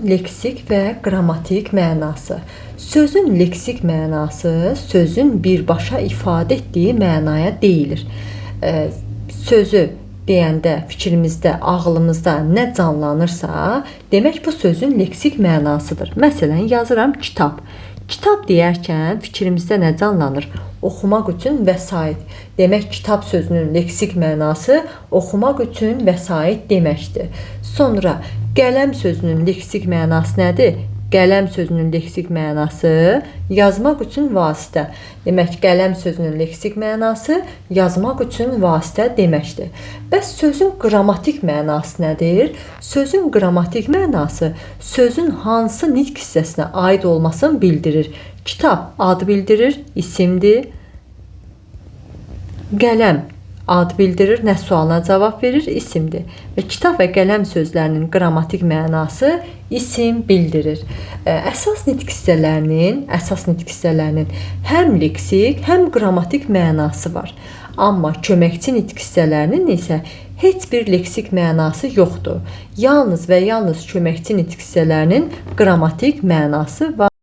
Leksik və qrammatik mənası. Sözün leksik mənası sözün birbaşa ifadə etdiyi mənaya deyilir. Sözü deyəndə fikrimizdə, ağlımızda nə canlanırsa, demək bu sözün leksik mənasıdır. Məsələn, yazıram kitab. Kitab deyərkən fikrimizdə nə canlanır? Oxumaq üçün vəsait. Demək, kitab sözünün leksik mənası oxumaq üçün vəsait deməkdir. Sonra qələm sözünün leksik mənası nədir? Qələm sözünün leksik mənası yazmaq üçün vasitə. Demək, qələm sözünün leksik mənası yazmaq üçün vasitə deməkdir. Bəs sözün qrammatik mənası nədir? Sözün qrammatik mənası sözün hansı nitq hissəsinə aid olmasını bildirir. Kitab ad bildirir, isimdir. Qələm ad bildirir, nə sualına cavab verir, isimdir. Və kitab və qələm sözlərinin qrammatik mənası isim bildirir. Əsas nitq hissələrinin həm leksik, həm qrammatik mənası var. Amma köməkçi nitq hissələrinin isə heç bir leksik mənası yoxdur. Yalnız və yalnız köməkçi nitq hissələrinin qrammatik mənası var.